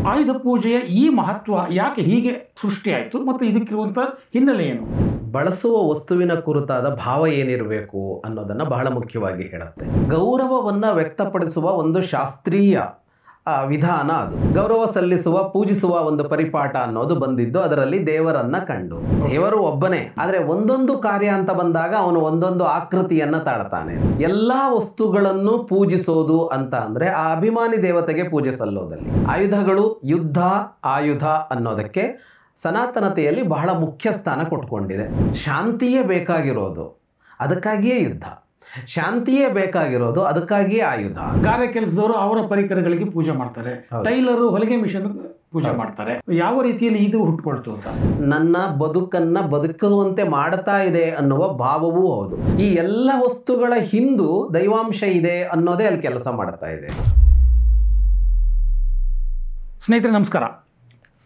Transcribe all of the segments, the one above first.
ಆಯುಧ ಪೂಜೆಯ ಈ ಮಹತ್ವ ಯಾಕೆ ಹೀಗೆ ಸೃಷ್ಟಿಯಾಯಿತು ಮತ್ತು ಇದಕ್ಕಿರುವಂಥ ಹಿನ್ನೆಲೆ ಏನು? ಬಳಸುವ ವಸ್ತುವಿನ ಕುರಿತಾದ ಭಾವ ಏನಿರಬೇಕು ಅನ್ನೋದನ್ನು ಬಹಳ ಮುಖ್ಯವಾಗಿ ಹೇಳುತ್ತೆ. ಗೌರವವನ್ನು ವ್ಯಕ್ತಪಡಿಸುವ ಒಂದು ಶಾಸ್ತ್ರೀಯ ವಿಧಾನ ಅದು. ಗೌರವ ಸಲ್ಲಿಸುವ, ಪೂಜಿಸುವ ಒಂದು ಪರಿಪಾಠ ಅನ್ನೋದು ಬಂದಿದ್ದು ಅದರಲ್ಲಿ ದೇವರನ್ನ ಕಂಡು. ದೇವರು ಒಬ್ಬನೇ, ಆದರೆ ಒಂದೊಂದು ಕಾರ್ಯ ಅಂತ ಬಂದಾಗ ಅವನು ಒಂದೊಂದು ಆಕೃತಿಯನ್ನ ತಾಳ್ತಾನೆ. ಎಲ್ಲಾ ವಸ್ತುಗಳನ್ನು ಪೂಜಿಸೋದು ಅಂತ ಅಂದ್ರೆ ಆ ಅಭಿಮಾನಿ ದೇವತೆಗೆ ಪೂಜೆ ಸಲ್ಲೋದಲ್ಲಿ. ಆಯುಧಗಳು, ಯುದ್ಧ, ಆಯುಧ ಅನ್ನೋದಕ್ಕೆ ಸನಾತನತೆಯಲ್ಲಿ ಬಹಳ ಮುಖ್ಯ ಸ್ಥಾನ ಕೊಟ್ಕೊಂಡಿದೆ. ಶಾಂತಿಯೇ ಬೇಕಾಗಿರೋದು, ಅದಕ್ಕಾಗಿಯೇ ಯುದ್ಧ. ಶಾಂತಿಯೇ ಬೇಕಾಗಿರೋದು, ಅದಕ್ಕಾಗಿಯೇ ಆಯುಧ. ಕಾರ್ಯ ಕೆಲಸದವರು ಅವರ ಪರಿಕರಗಳಿಗೆ ಪೂಜೆ ಮಾಡ್ತಾರೆ, ಟೈಲರು ಹೊಲಿಗೆ ಮಿಷನ್ ಪೂಜೆ ಮಾಡ್ತಾರೆ. ಯಾವ ರೀತಿಯಲ್ಲಿ ಇದು ಹುಟ್ಕೊಳ್ತು ಅಂತ, ನನ್ನ ಬದುಕನ್ನ ಬದುಕುವಂತೆ ಮಾಡ್ತಾ ಇದೆ ಅನ್ನುವ ಭಾವವೂ ಹೌದು. ಈ ಎಲ್ಲ ವಸ್ತುಗಳ ಹಿಂದೂ ದೈವಾಂಶ ಇದೆ ಅನ್ನೋದೇ ಅಲ್ಲಿ ಕೆಲಸ ಮಾಡ್ತಾ ಇದೆ. ಸ್ನೇಹಿತರೆ ನಮಸ್ಕಾರ,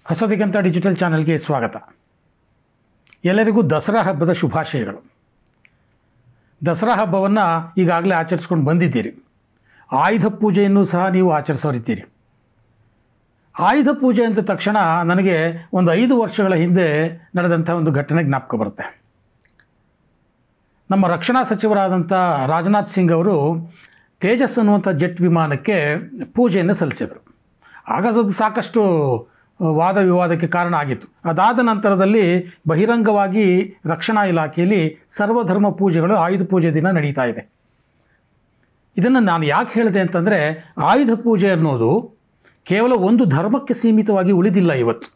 ಹೊಸದಿಗಂತ ಡಿಜಿಟಲ್ ಚಾನೆಲ್ಗೆ ಸ್ವಾಗತ. ಎಲ್ಲರಿಗೂ ದಸರಾ ಹಬ್ಬದ ಶುಭಾಶಯಗಳು. ದಸರಾ ಹಬ್ಬವನ್ನು ಈಗಾಗಲೇ ಆಚರಿಸ್ಕೊಂಡು ಬಂದಿದ್ದೀರಿ. ಆಯುಧ ಪೂಜೆಯನ್ನು ಸಹ ನೀವು ಆಚರಿಸೋರಿದ್ದೀರಿ. ಆಯುಧ ಪೂಜೆ ಅಂದ ತಕ್ಷಣ ನನಗೆ ಒಂದು 5 ವರ್ಷಗಳ ಹಿಂದೆ ನಡೆದಂಥ ಒಂದು ಘಟನೆ ಜ್ಞಾಪಕ ಬರುತ್ತೆ. ನಮ್ಮ ರಕ್ಷಣಾ ಸಚಿವರಾದಂಥ ರಾಜನಾಥ್ ಸಿಂಗ್ ಅವರು ತೇಜಸ್ ಅನ್ನುವಂಥ ಜೆಟ್ ವಿಮಾನಕ್ಕೆ ಪೂಜೆಯನ್ನು ಸಲ್ಲಿಸಿದರು. ಆಗ ಅದು ಸಾಕಷ್ಟು ವಾದ ವಿವಾದಕ್ಕೆ ಕಾರಣ ಆಗಿತ್ತು. ಅದಾದ ನಂತರದಲ್ಲಿ ಬಹಿರಂಗವಾಗಿ ರಕ್ಷಣಾ ಇಲಾಖೆಯಲ್ಲಿ ಸರ್ವಧರ್ಮ ಪೂಜೆಗಳು ಆಯುಧ ಪೂಜೆ ದಿನ ನಡೀತಾ ಇದೆ. ಇದನ್ನು ನಾನು ಯಾಕೆ ಹೇಳಿದೆ ಅಂತಂದರೆ, ಆಯುಧ ಪೂಜೆ ಅನ್ನೋದು ಕೇವಲ ಒಂದು ಧರ್ಮಕ್ಕೆ ಸೀಮಿತವಾಗಿ ಉಳಿದಿಲ್ಲ. ಇವತ್ತು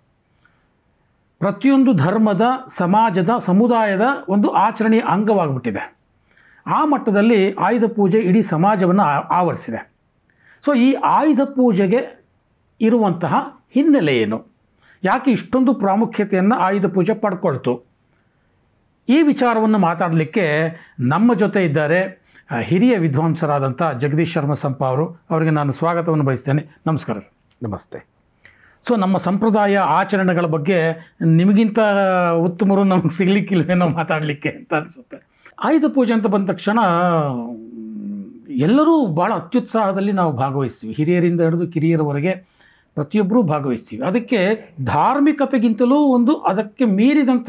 ಪ್ರತಿಯೊಂದು ಧರ್ಮದ, ಸಮಾಜದ, ಸಮುದಾಯದ ಒಂದು ಆಚರಣೆಯ ಅಂಗವಾಗಿಬಿಟ್ಟಿದೆ. ಆ ಮಟ್ಟದಲ್ಲಿ ಆಯುಧ ಪೂಜೆ ಇಡೀ ಸಮಾಜವನ್ನು ಆವರಿಸಿದೆ. ಸೊ ಈ ಆಯುಧ ಪೂಜೆಗೆ ಇರುವಂತಹ ಹಿನ್ನೆಲೆ ಏನು, ಯಾಕೆ ಇಷ್ಟೊಂದು ಪ್ರಾಮುಖ್ಯತೆಯನ್ನು ಆಯುಧ ಪೂಜೆ ಪಡ್ಕೊಳ್ತು, ಈ ವಿಚಾರವನ್ನು ಮಾತಾಡಲಿಕ್ಕೆ ನಮ್ಮ ಜೊತೆ ಇದ್ದಾರೆ ಹಿರಿಯ ವಿದ್ವಾಂಸರಾದಂಥ ಜಗದೀಶ್ ಶರ್ಮಾ ಸಂಪ ಅವರು. ಅವರಿಗೆ ನಾನು ಸ್ವಾಗತವನ್ನು ಬಯಸ್ತೇನೆ. ನಮಸ್ಕಾರ. ನಮಸ್ತೆ. ಸೊ ನಮ್ಮ ಸಂಪ್ರದಾಯ ಆಚರಣೆಗಳ ಬಗ್ಗೆ ನಿಮಗಿಂತ ಉತ್ತಮರು ನಮಗೆ ಸಿಗಲಿಕ್ಕಿಲ್ವೇನೋ ಮಾತಾಡಲಿಕ್ಕೆ ಅಂತ ಅನಿಸುತ್ತೆ. ಆಯುಧ ಪೂಜೆ ಅಂತ ಬಂದ ತಕ್ಷಣ ಎಲ್ಲರೂ ಭಾಳ ಅತ್ಯುತ್ಸಾಹದಲ್ಲಿ ನಾವು ಭಾಗವಹಿಸ್ತೀವಿ. ಹಿರಿಯರಿಂದ ಹಿಡಿದು ಕಿರಿಯರವರೆಗೆ ಪ್ರತಿಯೊಬ್ಬರೂ ಭಾಗವಹಿಸ್ತೀವಿ. ಅದಕ್ಕೆ ಧಾರ್ಮಿಕತೆಗಿಂತಲೂ ಅದಕ್ಕೆ ಮೀರಿದಂಥ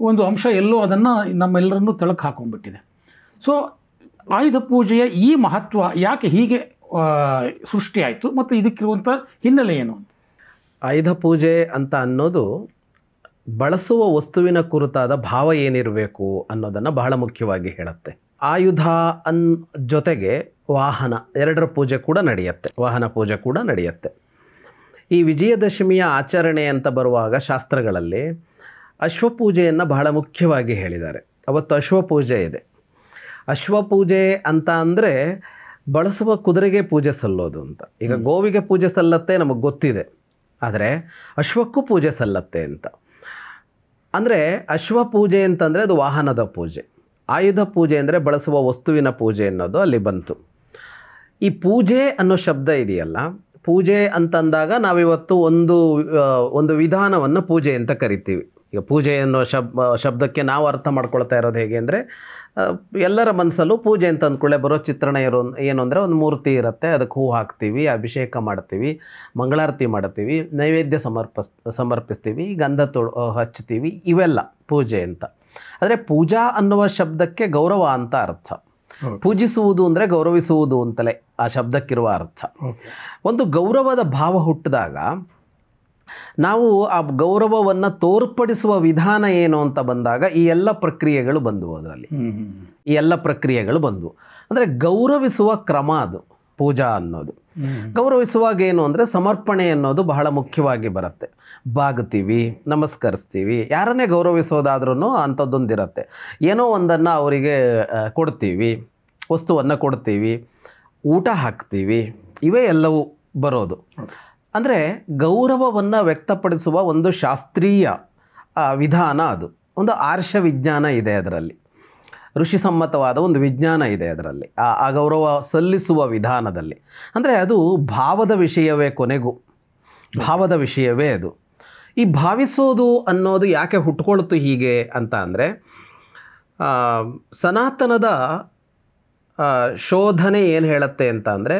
ಒಂದು ಅಂಶ ಎಲ್ಲೋ ಅದನ್ನು ನಮ್ಮೆಲ್ಲರನ್ನೂ ತಳಕು ಹಾಕೊಂಡ್ಬಿಟ್ಟಿದೆ. ಸೊ ಆಯುಧ ಪೂಜೆಯ ಈ ಮಹತ್ವ ಯಾಕೆ ಹೀಗೆ ಸೃಷ್ಟಿಯಾಯಿತು ಮತ್ತು ಇದಕ್ಕಿರುವಂಥ ಹಿನ್ನೆಲೆ ಏನು ಅಂತ? ಆಯುಧ ಪೂಜೆ ಅಂತ ಅನ್ನೋದು ಬಳಸುವ ವಸ್ತುವಿನ ಕುರಿತಾದ ಭಾವ ಏನಿರಬೇಕು ಅನ್ನೋದನ್ನು ಬಹಳ ಮುಖ್ಯವಾಗಿ ಹೇಳುತ್ತೆ. ಆಯುಧ ಜೊತೆಗೆ ವಾಹನ, ಎರಡರ ಪೂಜೆ ಕೂಡ ನಡೆಯುತ್ತೆ. ವಾಹನ ಪೂಜೆ ಕೂಡ ನಡೆಯುತ್ತೆ. ಈ ವಿಜಯದಶಮಿಯ ಆಚರಣೆ ಅಂತ ಬರುವಾಗ ಶಾಸ್ತ್ರಗಳಲ್ಲಿ ಅಶ್ವಪೂಜೆಯನ್ನು ಬಹಳ ಮುಖ್ಯವಾಗಿ ಹೇಳಿದ್ದಾರೆ. ಅವತ್ತು ಅಶ್ವಪೂಜೆ ಇದೆ. ಅಶ್ವಪೂಜೆ ಅಂತ ಅಂದರೆ ಬಳಸುವ ಕುದುರೆಗೆ ಪೂಜೆ ಸಲ್ಲೋದು ಅಂತ. ಈಗ ಗೋವಿಗೆ ಪೂಜೆ ಸಲ್ಲತ್ತೆ ನಮಗೆ ಗೊತ್ತಿದೆ, ಆದರೆ ಅಶ್ವಕ್ಕೂ ಪೂಜೆ ಸಲ್ಲತ್ತೆ ಅಂತ. ಅಂದರೆ ಅಶ್ವಪೂಜೆ ಅಂತಂದರೆ ಅದು ವಾಹನದ ಪೂಜೆ. ಆಯುಧ ಪೂಜೆ ಅಂದರೆ ಬಳಸುವ ವಸ್ತುವಿನ ಪೂಜೆ ಅನ್ನೋದು ಅಲ್ಲಿ ಬಂತು. ಈ ಪೂಜೆ ಅನ್ನೋ ಶಬ್ದ ಇದೆಯಲ್ಲ, ಪೂಜೆ ಅಂತಂದಾಗ ನಾವಿವತ್ತು ಒಂದು ವಿಧಾನವನ್ನು ಪೂಜೆ ಅಂತ ಕರಿತೀವಿ. ಈಗ ಪೂಜೆ ಅನ್ನೋ ಶಬ್ದಕ್ಕೆ ನಾವು ಅರ್ಥ ಮಾಡ್ಕೊಳ್ತಾ ಇರೋದು ಹೇಗೆ ಅಂದರೆ, ಎಲ್ಲರ ಮನಸ್ಸಲ್ಲೂ ಪೂಜೆ ಅಂತ ಅಂದ್ಕೊಳ್ಳೆ ಬರೋ ಚಿತ್ರಣ ಏನು ಅಂದರೆ, ಒಂದು ಮೂರ್ತಿ ಇರುತ್ತೆ, ಅದಕ್ಕೆ ಹೂ ಹಾಕ್ತೀವಿ, ಅಭಿಷೇಕ ಮಾಡ್ತೀವಿ, ಮಂಗಳಾರತಿ ಮಾಡ್ತೀವಿ, ನೈವೇದ್ಯ ಸಮರ್ಪಿಸ್ತೀವಿ, ಗಂಧ ಹಚ್ತೀವಿ, ಇವೆಲ್ಲ ಪೂಜೆ ಅಂತ. ಆದರೆ ಪೂಜಾ ಅನ್ನುವ ಶಬ್ದಕ್ಕೆ ಗೌರವ ಅಂತ ಅರ್ಥ. ಪೂಜಿಸುವುದು ಅಂದರೆ ಗೌರವಿಸುವುದು ಅಂತಲೇ ಆ ಶಬ್ದಕ್ಕಿರುವ ಅರ್ಥ. ಒಂದು ಗೌರವದ ಭಾವ ಹುಟ್ಟಿದಾಗ ನಾವು ಆ ಗೌರವವನ್ನು ತೋರ್ಪಡಿಸುವ ವಿಧಾನ ಏನು ಅಂತ ಬಂದಾಗ ಈ ಎಲ್ಲ ಪ್ರಕ್ರಿಯೆಗಳು ಬಂದವು. ಅದರಲ್ಲಿ ಈ ಎಲ್ಲ ಪ್ರಕ್ರಿಯೆಗಳು ಬಂದವು. ಅಂದರೆ ಗೌರವಿಸುವ ಕ್ರಮ ಅದು ಪೂಜಾ ಅನ್ನೋದು. ಗೌರವಿಸುವಾಗ ಏನು ಅಂದರೆ ಸಮರ್ಪಣೆ ಅನ್ನೋದು ಬಹಳ ಮುಖ್ಯವಾಗಿ ಬರುತ್ತೆ. ಬಾಗ್ತೀವಿ, ನಮಸ್ಕರಿಸ್ತೀವಿ. ಯಾರನ್ನೇ ಗೌರವಿಸೋದಾದ್ರೂ ಅಂಥದ್ದೊಂದಿರುತ್ತೆ. ಏನೋ ಒಂದನ್ನು ಅವರಿಗೆ ಕೊಡ್ತೀವಿ, ವಸ್ತುವನ್ನು ಕೊಡ್ತೀವಿ, ಊಟ ಹಾಕ್ತೀವಿ, ಇವೇ ಎಲ್ಲವೂ ಬರೋದು. ಅಂದರೆ ಗೌರವವನ್ನು ವ್ಯಕ್ತಪಡಿಸುವ ಒಂದು ಶಾಸ್ತ್ರೀಯ ವಿಧಾನ ಅದು. ಒಂದು ಆರ್ಷ ವಿಜ್ಞಾನ ಇದೆ ಅದರಲ್ಲಿ, ಋಷಿಸಮ್ಮತವಾದ ಒಂದು ವಿಜ್ಞಾನ ಇದೆ ಅದರಲ್ಲಿ, ಆ ಗೌರವ ಸಲ್ಲಿಸುವ ವಿಧಾನದಲ್ಲಿ. ಅಂದರೆ ಅದು ಭಾವದ ವಿಷಯವೇ, ಕೊನೆಗೂ ಭಾವದ ವಿಷಯವೇ ಅದು. ಈ ಭಾವಿಸೋದು ಅನ್ನೋದು ಯಾಕೆ ಹುಟ್ಕೊಳ್ತು ಹೀಗೆ ಅಂತ ಅಂದರೆ, ಸನಾತನದ ಶೋಧನೆ ಏನು ಹೇಳುತ್ತೆ ಅಂತ ಅಂದರೆ,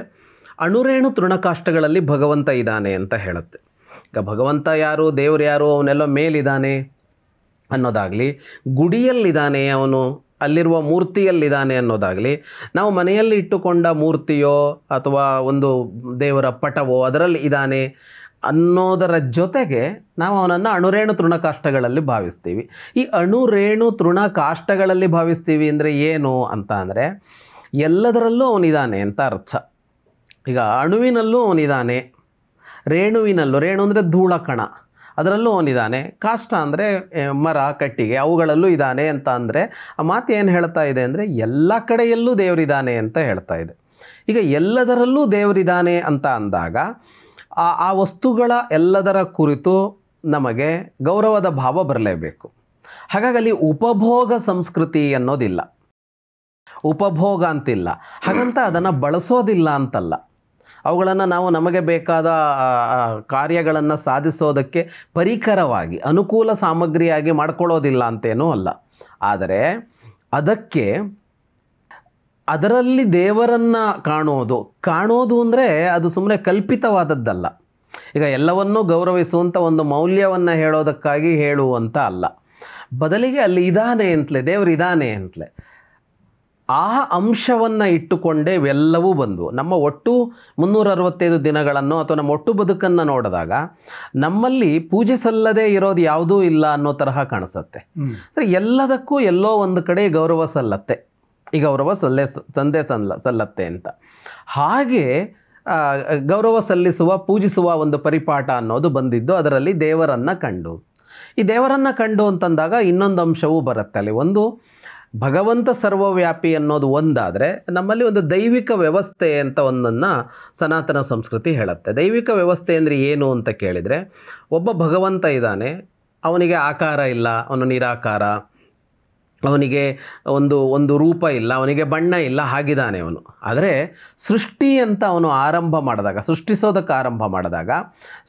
ಅಣುರೇಣು ತೃಣಕಾಷ್ಟಗಳಲ್ಲಿ ಭಗವಂತ ಇದ್ದಾನೆ ಅಂತ ಹೇಳುತ್ತೆ. ಈಗ ಭಗವಂತ ಯಾರು, ದೇವರು ಯಾರು, ಅವನೆಲ್ಲ ಮೇಲಿದ್ದಾನೆ ಅನ್ನೋದಾಗಲಿ, ಗುಡಿಯಲ್ಲಿದ್ದಾನೆ ಅವನು, ಅಲ್ಲಿರುವ ಮೂರ್ತಿಯಲ್ಲಿದ್ದಾನೆ ಅನ್ನೋದಾಗಲಿ, ನಾವು ಮನೆಯಲ್ಲಿ ಇಟ್ಟುಕೊಂಡ ಮೂರ್ತಿಯೋ ಅಥವಾ ಒಂದು ದೇವರ ಪಟವೋ ಅದರಲ್ಲಿ ಇದ್ದಾನೆ ಅನ್ನೋದರ ಜೊತೆಗೆ ನಾವು ಅವನನ್ನು ಅಣುರೇಣು ತೃಣಕಾಷ್ಟಗಳಲ್ಲಿ ಭಾವಿಸ್ತೀವಿ. ಈ ಅಣುರೇಣು ತೃಣಕಾಷ್ಟಗಳಲ್ಲಿ ಭಾವಿಸ್ತೀವಿ ಅಂದರೆ ಏನು ಅಂತ ಅಂದರೆ, ಎಲ್ಲದರಲ್ಲೂ ಅವನಿದ್ದಾನೆ ಅಂತ ಅರ್ಥ. ಈಗ ಅಣುವಿನಲ್ಲೂ ಅವನಿದ್ದಾನೆ, ರೇಣುವಿನಲ್ಲೂ, ರೇಣು ಅಂದರೆ ಧೂಳ ಕಣ, ಅದರಲ್ಲೂ ಅವನಿದ್ದಾನೆ, ಕಾಷ್ಟ ಅಂದರೆ ಮರ ಕಟ್ಟಿಗೆ, ಅವುಗಳಲ್ಲೂ ಇದ್ದಾನೆ ಅಂತ ಅಂದರೆ ಆ ಮಾತು ಏನು ಹೇಳ್ತಾ ಇದೆ ಅಂದರೆ ಎಲ್ಲ ಕಡೆಯಲ್ಲೂ ದೇವರಿದ್ದಾನೆ ಅಂತ ಹೇಳ್ತಾ ಇದೆ. ಈಗ ಎಲ್ಲದರಲ್ಲೂ ದೇವರಿದ್ದಾನೆ ಅಂತ ಅಂದಾಗ ಆ ವಸ್ತುಗಳ ಎಲ್ಲದರ ಕುರಿತು ನಮಗೆ ಗೌರವದ ಭಾವ ಬರಲೇಬೇಕು. ಹಾಗಾಗಿ ಅಲ್ಲಿ ಉಪಭೋಗ ಸಂಸ್ಕೃತಿ ಅನ್ನೋದಿಲ್ಲ, ಉಪಭೋಗ ಅಂತಿಲ್ಲ, ಹಾಗಂತ ಅದನ್ನು ಬಳಸೋದಿಲ್ಲ ಅಂತಲ್ಲ. ಅವುಗಳನ್ನು ನಾವು ನಮಗೆ ಬೇಕಾದ ಕಾರ್ಯಗಳನ್ನು ಸಾಧಿಸೋದಕ್ಕೆ ಪರಿಕರವಾಗಿ ಅನುಕೂಲ ಸಾಮಗ್ರಿಯಾಗಿ ಮಾಡ್ಕೊಳ್ಳೋದಿಲ್ಲ ಅಂತೇನೂ ಅಲ್ಲ. ಆದರೆ ಅದರಲ್ಲಿ ದೇವರನ್ನು ಕಾಣೋದು ಅಂದರೆ ಅದು ಸುಮ್ಮನೆ ಕಲ್ಪಿತವಾದದ್ದಲ್ಲ. ಈಗ ಎಲ್ಲವನ್ನೂ ಗೌರವಿಸುವಂಥ ಒಂದು ಮೌಲ್ಯವನ್ನು ಹೇಳೋದಕ್ಕಾಗಿ ಹೇಳುವಂಥ ಅಲ್ಲ, ಬದಲಿಗೆ ಅಲ್ಲಿ ಇದ್ದಾನೆ ಅಂತಲೇ, ದೇವರು ಇದ್ದಾನೆ ಅಂತಲೇ ಆ ಅಂಶವನ್ನು ಇಟ್ಟುಕೊಂಡೇ ಇವೆಲ್ಲವೂ ಬಂದವು. ನಮ್ಮ ಒಟ್ಟು 365 ದಿನಗಳನ್ನು ಅಥವಾ ನಮ್ಮ ಒಟ್ಟು ಬದುಕನ್ನು ನೋಡಿದಾಗ ನಮ್ಮಲ್ಲಿ ಪೂಜೆ ಸಲ್ಲದೆ ಇರೋದು ಯಾವುದೂ ಇಲ್ಲ ಅನ್ನೋ ತರಹ ಕಾಣಿಸುತ್ತೆ. ಎಲ್ಲದಕ್ಕೂ ಎಲ್ಲೋ ಒಂದು ಕಡೆ ಗೌರವ ಸಲ್ಲತ್ತೆ, ಈ ಗೌರವ ಸಲ್ಲತ್ತೆ ಅಂತ. ಹಾಗೆ ಗೌರವ ಸಲ್ಲಿಸುವ, ಪೂಜಿಸುವ ಒಂದು ಪರಿಪಾಠ ಅನ್ನೋದು ಬಂದಿದ್ದು ಅದರಲ್ಲಿ ದೇವರನ್ನು ಕಂಡು. ಈ ದೇವರನ್ನು ಕಂಡು ಅಂತಂದಾಗ ಇನ್ನೊಂದು ಅಂಶವೂ ಬರುತ್ತೆ ಅಲ್ಲಿ. ಒಂದು, ಭಗವಂತ ಸರ್ವವ್ಯಾಪಿ ಅನ್ನೋದು ಒಂದಾದರೆ, ನಮ್ಮಲ್ಲಿ ಒಂದು ದೈವಿಕ ವ್ಯವಸ್ಥೆ ಅಂತ ಒಂದನ್ನು ಸನಾತನ ಸಂಸ್ಕೃತಿ ಹೇಳುತ್ತೆ. ದೈವಿಕ ವ್ಯವಸ್ಥೆ ಅಂದರೆ ಏನು ಅಂತ ಕೇಳಿದರೆ, ಒಬ್ಬ ಭಗವಂತ ಇದ್ದಾನೆ, ಅವನಿಗೆ ಆಕಾರ ಇಲ್ಲ, ಅವನು ನಿರಾಕಾರ, ಅವನಿಗೆ ಒಂದು ರೂಪ ಇಲ್ಲ, ಅವನಿಗೆ ಬಣ್ಣ ಇಲ್ಲ, ಹಾಗಿದ್ದಾನೆ ಅವನು. ಆದರೆ ಸೃಷ್ಟಿ ಅಂತ ಅವನು ಆರಂಭ ಮಾಡಿದಾಗ, ಸೃಷ್ಟಿಸೋದಕ್ಕೆ ಆರಂಭ ಮಾಡಿದಾಗ,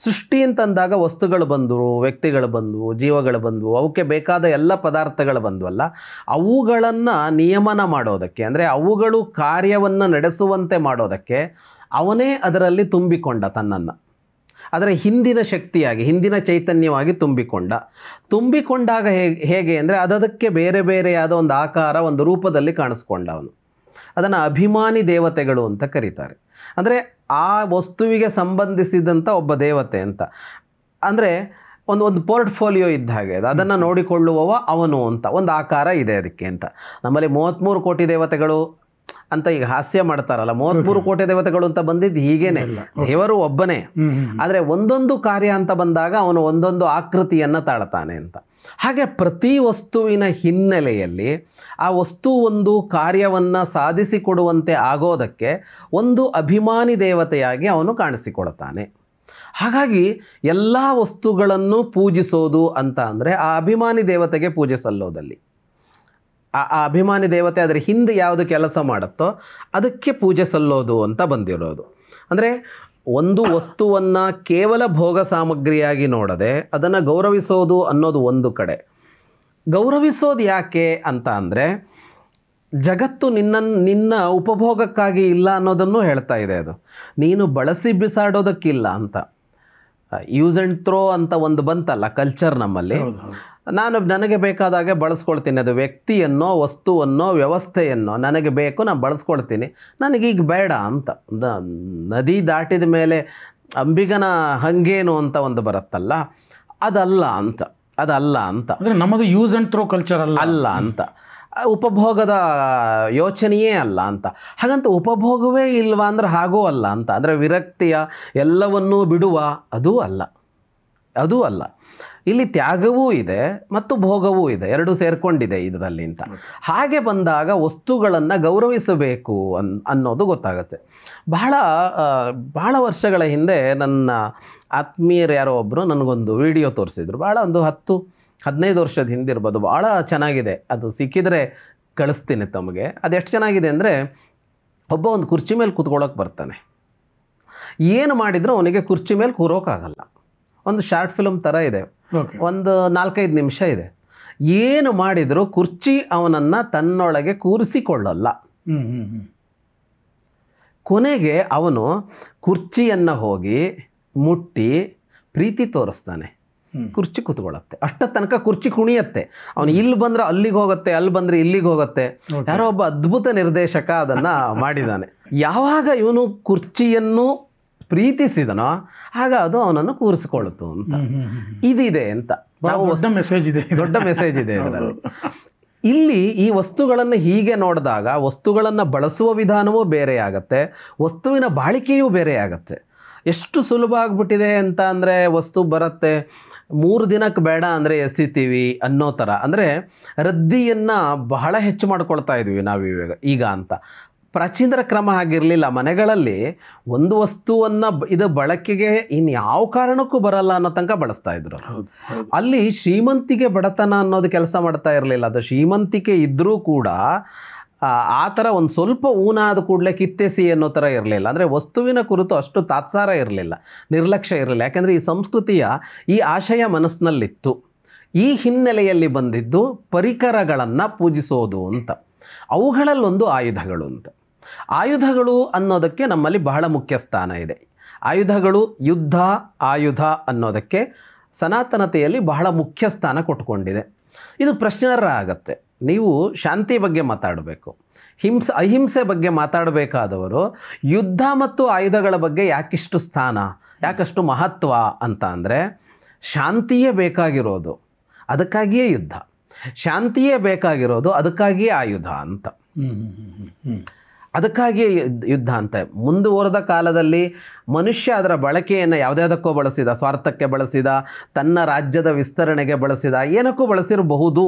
ಸೃಷ್ಟಿ ಅಂತಂದಾಗ ವಸ್ತುಗಳು ಬಂದವು, ವ್ಯಕ್ತಿಗಳು ಬಂದವು, ಜೀವಗಳು ಬಂದವು, ಅವಕ್ಕೆ ಬೇಕಾದ ಎಲ್ಲ ಪದಾರ್ಥಗಳು ಬಂದವಲ್ಲ, ಅವುಗಳನ್ನು ನಿಯಮನ ಮಾಡೋದಕ್ಕೆ, ಅಂದರೆ ಅವುಗಳು ಕಾರ್ಯವನ್ನು ನಡೆಸುವಂತೆ ಮಾಡೋದಕ್ಕೆ ಅವನೇ ಅದರಲ್ಲಿ ತುಂಬಿಕೊಂಡ ತನ್ನನ್ನು. ಅದರ ಹಿಂದಿನ ಶಕ್ತಿಯಾಗಿ, ಹಿಂದಿನ ಚೈತನ್ಯವಾಗಿ ತುಂಬಿಕೊಂಡಾಗ ಹೇಗೆ ಅಂದರೆ ಅದಕ್ಕೆ ಬೇರೆ ಬೇರೆಯಾದ ಒಂದು ಆಕಾರ, ಒಂದು ರೂಪದಲ್ಲಿ ಕಾಣಿಸ್ಕೊಂಡ ಅವನು. ಅದನ್ನು ಅಭಿಮಾನಿ ದೇವತೆಗಳು ಅಂತ ಕರೀತಾರೆ. ಅಂದರೆ ಆ ವಸ್ತುವಿಗೆ ಸಂಬಂಧಿಸಿದಂಥ ಒಬ್ಬ ದೇವತೆ ಅಂತ. ಅಂದರೆ ಒಂದು ಪೋರ್ಟ್ಫೋಲಿಯೋ ಇದ್ದ ಹಾಗೆ, ಅದನ್ನು ನೋಡಿಕೊಳ್ಳುವವ ಅವನು ಅಂತ ಒಂದು ಆಕಾರ ಇದೆ ಅದಕ್ಕೆ ಅಂತ. ನಮ್ಮಲ್ಲಿ 33 ಕೋಟಿ ದೇವತೆಗಳು ಅಂತ ಈಗ ಹಾಸ್ಯ ಮಾಡ್ತಾರಲ್ಲ, 33 ಕೋಟಿ ದೇವತೆಗಳು ಅಂತ ಬಂದಿದ್ದು ಹೀಗೇನೆ, ದೇವರು ಒಬ್ಬನೇ. ಆದರೆ ಒಂದೊಂದು ಕಾರ್ಯ ಅಂತ ಬಂದಾಗ ಅವನು ಒಂದೊಂದು ಆಕೃತಿಯನ್ನು ತಾಳ್ತಾನೆ ಅಂತ. ಹಾಗೆ ಪ್ರತಿ ವಸ್ತುವಿನ ಹಿನ್ನೆಲೆಯಲ್ಲಿ ಆ ವಸ್ತು ಒಂದು ಕಾರ್ಯವನ್ನು ಸಾಧಿಸಿಕೊಡುವಂತೆ ಆಗೋದಕ್ಕೆ ಒಂದು ಅಭಿಮಾನಿ ದೇವತೆಯಾಗಿ ಅವನು ಕಾಣಿಸಿಕೊಳ್ತಾನೆ. ಹಾಗಾಗಿ ಎಲ್ಲ ವಸ್ತುಗಳನ್ನು ಪೂಜಿಸೋದು ಅಂತ ಅಂದರೆ ಆ ಅಭಿಮಾನಿ ದೇವತೆಗೆ ಪೂಜೆ ಸಲ್ಲೋದಲ್ಲಿ, ಆ ಅಭಿಮಾನಿ ದೇವತೆ ಅದರ ಹಿಂದೆ ಯಾವುದು ಕೆಲಸ ಮಾಡುತ್ತೋ ಅದಕ್ಕೆ ಪೂಜೆ ಸಲ್ಲೋದು ಅಂತ ಬಂದಿರೋದು. ಅಂದರೆ ಒಂದು ವಸ್ತುವನ್ನು ಕೇವಲ ಭೋಗ ಸಾಮಗ್ರಿಯಾಗಿ ನೋಡದೆ ಅದನ್ನು ಗೌರವಿಸೋದು ಅನ್ನೋದು ಒಂದು ಕಡೆ. ಗೌರವಿಸೋದು ಯಾಕೆ ಅಂತ ಅಂದರೆ, ಜಗತ್ತು ನಿನ್ನ ಉಪಭೋಗಕ್ಕಾಗಿ ಇಲ್ಲ ಅನ್ನೋದನ್ನು ಹೇಳ್ತಾ ಇದೆ. ಅದು ನೀನು ಬಳಸಿ ಬಿಸಾಡೋದಕ್ಕಿಲ್ಲ ಅಂತ. ಯೂಸ್ ಆ್ಯಂಡ್ ಥ್ರೋ ಅಂತ ಒಂದು ಬಂತಲ್ಲ ಕಲ್ಚರ್ ನಮ್ಮಲ್ಲಿ, ನನಗೆ ಬೇಕಾದಾಗೆ ಬಳಸ್ಕೊಳ್ತೀನಿ. ಅದು ವ್ಯಕ್ತಿಯನ್ನೋ, ವಸ್ತುವನ್ನೋ, ವ್ಯವಸ್ಥೆಯನ್ನೋ ನನಗೆ ಬೇಕು, ನಾನು ಬಳಸ್ಕೊಳ್ತೀನಿ, ನನಗೀಗ ಬೇಡ ಅಂತ. ನದಿ ದಾಟಿದ ಮೇಲೆ ಅಂಬಿಗನ ಹಂಗೇನು ಅಂತ ಒಂದು ಬರುತ್ತಲ್ಲ, ಅದಲ್ಲ ಅಂತ. ಅಂದರೆ ನಮ್ಮದು ಯೂಸ್ ಆ್ಯಂಡ್ ಥ್ರೋ ಕಲ್ಚರ್ ಅಲ್ಲ ಅಂತ, ಉಪಭೋಗದ ಯೋಚನೆಯೇ ಅಲ್ಲ ಅಂತ. ಹಾಗಂತ ಉಪಭೋಗವೇ ಇಲ್ವಾ ಅಂದರೆ ಹಾಗೂ ಅಲ್ಲ ಅಂತ. ಅಂದರೆ ವಿರಕ್ತಿಯ ಎಲ್ಲವನ್ನೂ ಬಿಡುವ ಅದೂ ಅಲ್ಲ. ಇಲ್ಲಿ ತ್ಯಾಗವೂ ಇದೆ ಮತ್ತು ಭೋಗವೂ ಇದೆ, ಎರಡೂ ಸೇರ್ಕೊಂಡಿದೆ ಇದರಲ್ಲಿ ಅಂತ. ಹಾಗೆ ಬಂದಾಗ ವಸ್ತುಗಳನ್ನು ಗೌರವಿಸಬೇಕು ಅನ್ನೋದು ಗೊತ್ತಾಗುತ್ತೆ. ಬಹಳ ವರ್ಷಗಳ ಹಿಂದೆ ನನ್ನ ಆತ್ಮೀಯರು ಯಾರೋ ಒಬ್ಬರು ನನಗೊಂದು ವಿಡಿಯೋ ತೋರಿಸಿದ್ರು. ಭಾಳ ಒಂದು 10-15 ವರ್ಷದ ಹಿಂದಿರ್ಬೋದು. ಭಾಳ ಚೆನ್ನಾಗಿದೆ, ಅದು ಸಿಕ್ಕಿದರೆ ಕಳಿಸ್ತೀನಿ ತಮಗೆ. ಅದು ಎಷ್ಟು ಚೆನ್ನಾಗಿದೆ ಅಂದರೆ, ಒಬ್ಬ ಒಂದು ಕುರ್ಚಿ ಮೇಲೆ ಕೂತ್ಕೊಳ್ಳೋಕೆ ಬರ್ತಾನೆ. ಏನು ಮಾಡಿದರೂ ಅವನಿಗೆ ಕುರ್ಚಿ ಮೇಲೆ ಕೂರೋಕ್ಕಾಗಲ್ಲ. ಒಂದು ಶಾರ್ಟ್ ಫಿಲ್ಮ್ ಥರ ಇದೆ, ಒಂದು 4-5 ನಿಮಿಷ ಇದೆ. ಏನು ಮಾಡಿದರೂ ಕುರ್ಚಿ ಅವನನ್ನು ತನ್ನೊಳಗೆ ಕೂರಿಸಿಕೊಳ್ಳಲ್ಲ. ಕೊನೆಗೆ ಅವನು ಕುರ್ಚಿಯನ್ನು ಹೋಗಿ ಮುಟ್ಟಿ ಪ್ರೀತಿ ತೋರಿಸ್ತಾನೆ. ಕುರ್ಚಿ ಕೂತ್ಕೊಳ್ಳುತ್ತೆ. ಅಷ್ಟ ತನಕ ಕುರ್ಚಿ ಕುಣಿಯತ್ತೆ. ಅವನು ಇಲ್ಲಿ ಬಂದ್ರೆ ಅಲ್ಲಿಗೆ ಹೋಗುತ್ತೆ, ಅಲ್ಲಿ ಬಂದರೆ ಇಲ್ಲಿಗೆ ಹೋಗುತ್ತೆ. ಯಾರೋ ಒಬ್ಬ ಅದ್ಭುತ ನಿರ್ದೇಶಕ ಅದನ್ನು ಮಾಡಿದ್ದಾನೆ. ಯಾವಾಗ ಇವನು ಕುರ್ಚಿಯನ್ನು ಪ್ರೀತಿಸಿದನೋ ಆಗ ಅದು ಅವನನ್ನು ಕೂರಿಸಿಕೊಳ್ಳುತ್ತು ಅಂತ ಇದಿದೆ ಅಂತ ದೊಡ್ಡ ಮೆಸೇಜ್ ಇದೆ ಇದರಲ್ಲಿ. ಇಲ್ಲಿ ಈ ವಸ್ತುಗಳನ್ನು ಹೀಗೆ ನೋಡಿದಾಗ ವಸ್ತುಗಳನ್ನು ಬಳಸುವ ವಿಧಾನವೂ ಬೇರೆ ಆಗತ್ತೆ, ವಸ್ತುವಿನ ಬಾಳಿಕೆಯೂ ಬೇರೆ ಆಗತ್ತೆ. ಎಷ್ಟು ಸುಲಭ ಆಗ್ಬಿಟ್ಟಿದೆ ಅಂತ ಅಂದರೆ, ವಸ್ತು ಬರುತ್ತೆ 3 ದಿನಕ್ಕೆ ಬೇಡ ಅಂದರೆ ಎಸಿತೀವಿ ಅನ್ನೋ ಥರ. ಅಂದರೆ ರದ್ದಿಯನ್ನು ಬಹಳ ಹೆಚ್ಚು ಮಾಡ್ಕೊಳ್ತಾ ಇದ್ವಿ ನಾವು ಈಗ ಅಂತ. ಪ್ರಾಚೀನರ ಕ್ರಮ ಆಗಿರಲಿಲ್ಲ. ಮನೆಗಳಲ್ಲಿ ಒಂದು ವಸ್ತುವನ್ನು ಇದು ಬಳಕೆಗೆ ಇನ್ಯಾವ ಕಾರಣಕ್ಕೂ ಬರಲ್ಲ ಅನ್ನೋ ತನಕ ಬಳಸ್ತಾ ಇದ್ರು. ಅಲ್ಲಿ ಶ್ರೀಮಂತಿಗೆ ಬಡತನ ಅನ್ನೋದು ಕೆಲಸ ಮಾಡ್ತಾ ಇರಲಿಲ್ಲ. ಅದು ಶ್ರೀಮಂತಿಕೆ ಇದ್ದರೂ ಕೂಡ ಆ ಥರ ಒಂದು ಸ್ವಲ್ಪ ಊನಾದ ಕೂಡಲೇ ಕಿತ್ತೆಸಿ ಅನ್ನೋ ಥರ ಇರಲಿಲ್ಲ. ಅಂದರೆ ವಸ್ತುವಿನ ಕುರಿತು ಅಷ್ಟು ತಾತ್ಸಾರ ಇರಲಿಲ್ಲ, ನಿರ್ಲಕ್ಷ್ಯ ಇರಲಿಲ್ಲ. ಯಾಕೆಂದರೆ ಈ ಸಂಸ್ಕೃತಿಯ ಈ ಆಶಯ ಮನಸ್ಸಿನಲ್ಲಿತ್ತು. ಈ ಹಿನ್ನೆಲೆಯಲ್ಲಿ ಬಂದಿದ್ದು ಪರಿಕರಗಳನ್ನು ಪೂಜಿಸೋದು ಅಂತ. ಅವುಗಳಲ್ಲೊಂದು ಆಯುಧಗಳು ಅಂತ. ಆಯುಧಗಳು ಅನ್ನೋದಕ್ಕೆ ನಮ್ಮಲ್ಲಿ ಬಹಳ ಮುಖ್ಯ ಸ್ಥಾನ ಇದೆ. ಆಯುಧಗಳು, ಯುದ್ಧ, ಆಯುಧ ಅನ್ನೋದಕ್ಕೆ ಸನಾತನತೆಯಲ್ಲಿ ಬಹಳ ಮುಖ್ಯ ಸ್ಥಾನ ಕೊಟ್ಕೊಂಡಿದೆ. ಇದು ಪ್ರಶ್ನಾರ್ಹ ಆಗತ್ತೆ. ನೀವು ಶಾಂತಿ ಬಗ್ಗೆ ಮಾತಾಡಬೇಕು, ಅಹಿಂಸೆ ಬಗ್ಗೆ ಮಾತಾಡಬೇಕಾದವರು ಯುದ್ಧ ಮತ್ತು ಆಯುಧಗಳ ಬಗ್ಗೆ ಯಾಕಿಷ್ಟು ಸ್ಥಾನ, ಯಾಕಷ್ಟು ಮಹತ್ವ ಅಂತ ಅಂದರೆ, ಶಾಂತಿಯೇ ಬೇಕಾಗಿರೋದು ಅದಕ್ಕಾಗಿಯೇ ಯುದ್ಧ, ಶಾಂತಿಯೇ ಬೇಕಾಗಿರೋದು ಅದಕ್ಕಾಗಿಯೇ ಆಯುಧ ಅಂತ. ಅದಕ್ಕಾಗಿಯೇ ಯುದ್ಧ ಅಂತ. ಮುಂದುವರೆದ ಕಾಲದಲ್ಲಿ ಮನುಷ್ಯ ಅದರ ಬಳಕೆಯನ್ನು ಯಾವುದ್ಯಾವುದಕ್ಕೋ ಬಳಸಿದ, ಸ್ವಾರ್ಥಕ್ಕೆ ಬಳಸಿದ, ತನ್ನ ರಾಜ್ಯದ ವಿಸ್ತರಣೆಗೆ ಬಳಸಿದ, ಏನಕ್ಕೂ ಬಳಸಿರಬಹುದು.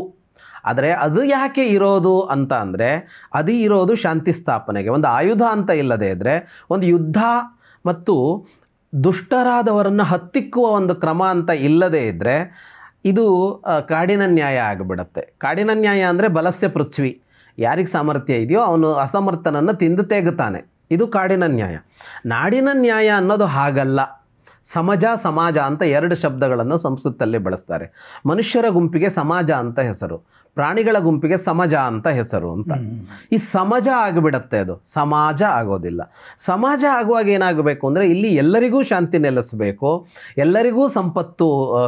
ಆದರೆ ಅದು ಯಾಕೆ ಇರೋದು ಅಂತ ಅಂದರೆ, ಅದು ಇರೋದು ಶಾಂತಿ ಸ್ಥಾಪನೆಗೆ. ಒಂದು ಆಯುಧ ಅಂತ ಇಲ್ಲದೇ ಇದ್ದರೆ, ಒಂದು ಯುದ್ಧ ಮತ್ತು ದುಷ್ಟರಾದವರನ್ನು ಹತ್ತಿಕ್ಕುವ ಒಂದು ಕ್ರಮ ಅಂತ ಇಲ್ಲದೇ ಇದ್ದರೆ, ಇದು ಕಾಡಿನ ನ್ಯಾಯ ಆಗಿಬಿಡುತ್ತೆ. ಕಾಡಿನ ನ್ಯಾಯ ಅಂದರೆ ಬಲಸ್ಯ ಪೃಥ್ವಿ, ಯಾರಿಗೆ ಸಾಮರ್ಥ್ಯ ಇದೆಯೋ ಅವನು ಅಸಮರ್ಥನನ್ನು ತಿಂದು ತೆಗುತ್ತಾನೆ. ಇದು ಕಾಡಿನ ನ್ಯಾಯ. ನಾಡಿನ ನ್ಯಾಯ ಅನ್ನೋದು ಹಾಗಲ್ಲ. ಸಮಜ, ಸಮಾಜ ಅಂತ 2 ಶಬ್ದಗಳನ್ನು ಸಂಸ್ಕೃತದಲ್ಲಿ ಬಳಸ್ತಾರೆ. ಮನುಷ್ಯರ ಗುಂಪಿಗೆ ಸಮಾಜ ಅಂತ ಹೆಸರು, ಪ್ರಾಣಿಗಳ ಗುಂಪಿಗೆ ಸಮಜ ಅಂತ ಹೆಸರು ಅಂತ. ಈ ಸಮಜ ಆಗಿಬಿಡತ್ತೆ, ಅದು ಸಮಾಜ ಆಗೋದಿಲ್ಲ. ಸಮಾಜ ಆಗುವಾಗ ಏನಾಗಬೇಕು ಅಂದರೆ, ಇಲ್ಲಿ ಎಲ್ಲರಿಗೂ ಶಾಂತಿ ನೆಲೆಸಬೇಕು, ಎಲ್ಲರಿಗೂ ಸಂಪತ್ತು